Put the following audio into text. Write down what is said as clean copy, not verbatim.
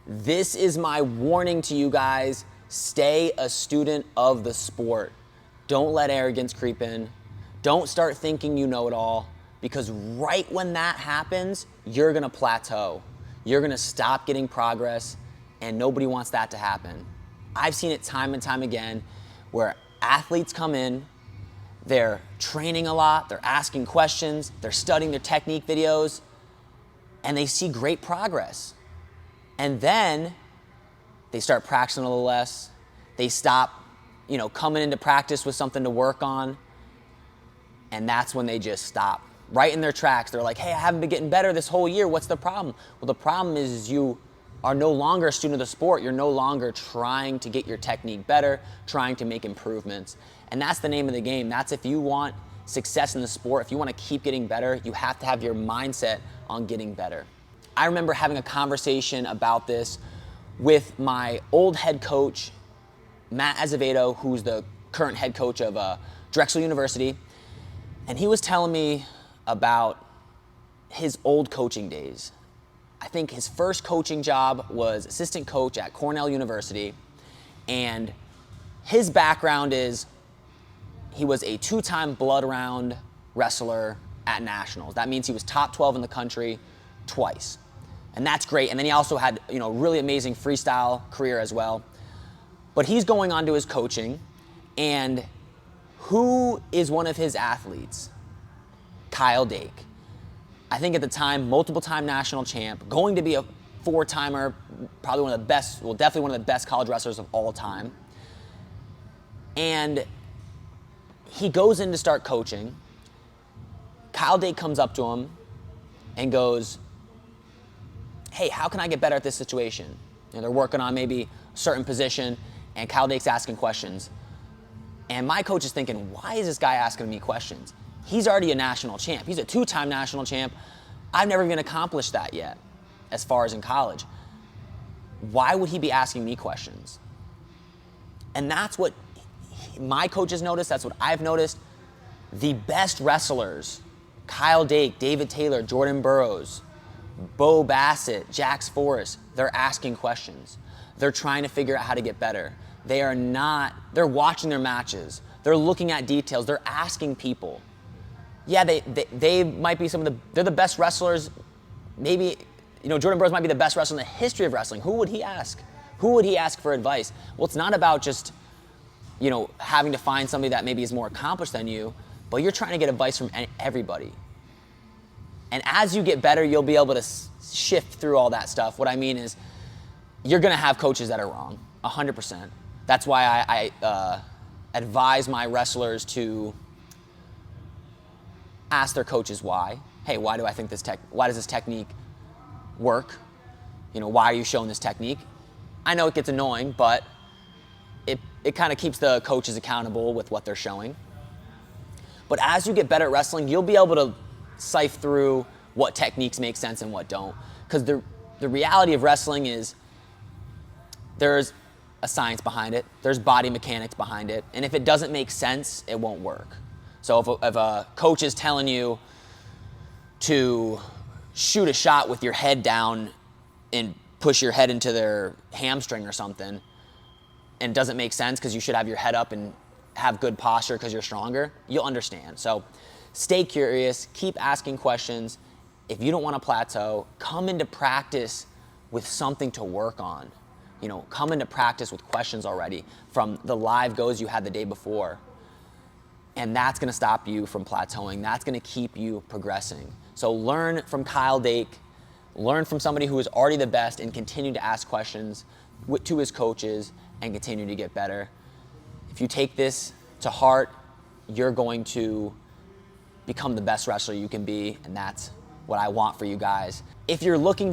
This is my warning to you guys. Stay a student of the sport. Don't let arrogance creep in. Don't start thinking you know it all, because right when that happens, you're gonna plateau. You're gonna stop getting progress, and nobody wants that to happen. I've seen it time and time again where athletes come in, they're training a lot, they're asking questions, they're studying their technique videos, and they see great progress. And then they start practicing a little less. They stop, coming into practice with something to work on. And that's when they just stop right in their tracks. They're like, hey, I haven't been getting better this whole year. What's the problem? Well, the problem is you are no longer a student of the sport. You're no longer trying to get your technique better, trying to make improvements. And that's the name of the game. That's if you want success in the sport, if you want to keep getting better, you have to have your mindset on getting better. I remember having a conversation about this with my old head coach, Matt Azevedo, who's the current head coach of Drexel University. And he was telling me about his old coaching days. I think his first coaching job was assistant coach at Cornell University. And his background is he was a 2-time blood round wrestler at nationals. That means he was top 12 in the country twice. And that's great. And then he also had, really amazing freestyle career as well. But he's going on to his coaching, and who is one of his athletes? Kyle Dake. I think at the time, multiple-time national champ, going to be a 4-timer, probably one of the best, well, definitely one of the best college wrestlers of all time. And he goes in to start coaching. Kyle Dake comes up to him and goes, hey, how can I get better at this situation? They're working on maybe a certain position, and Kyle Dake's asking questions. And my coach is thinking, why is this guy asking me questions? He's already a national champ. He's a 2-time national champ. I've never even accomplished that yet, as far as in college. Why would he be asking me questions? And that's what my coaches noticed. That's what I've noticed. The best wrestlers, Kyle Dake, David Taylor, Jordan Burroughs, Bo Bassett, Jax Forrest, they're asking questions. They're trying to figure out how to get better. They're watching their matches. They're looking at details. They're asking people. Yeah, they might be they're the best wrestlers. Maybe, Jordan Burroughs might be the best wrestler in the history of wrestling. Who would he ask? Who would he ask for advice? Well, it's not about just, having to find somebody that maybe is more accomplished than you, but you're trying to get advice from everybody. And as you get better, you'll be able to shift through all that stuff. What I mean is, you're going to have coaches that are wrong, 100%. That's why I advise my wrestlers to ask their coaches why. Hey, why do I think why does this technique work? Why are you showing this technique? I know it gets annoying, but it kind of keeps the coaches accountable with what they're showing. But as you get better at wrestling, you'll be able to sift through what techniques make sense and what don't. Because the reality of wrestling is there's a science behind it. There's body mechanics behind it. And if it doesn't make sense, it won't work. So if a coach is telling you to shoot a shot with your head down and push your head into their hamstring or something, and it doesn't make sense because you should have your head up and have good posture because you're stronger, you'll understand. So stay curious, keep asking questions. If you don't want to plateau, come into practice with something to work on. Come into practice with questions already from the live goes you had the day before. And that's going to stop you from plateauing. That's going to keep you progressing. So learn from Kyle Dake, learn from somebody who is already the best, and continue to ask questions to his coaches and continue to get better. If you take this to heart, you're going to become the best wrestler you can be, and that's what I want for you guys. If you're looking to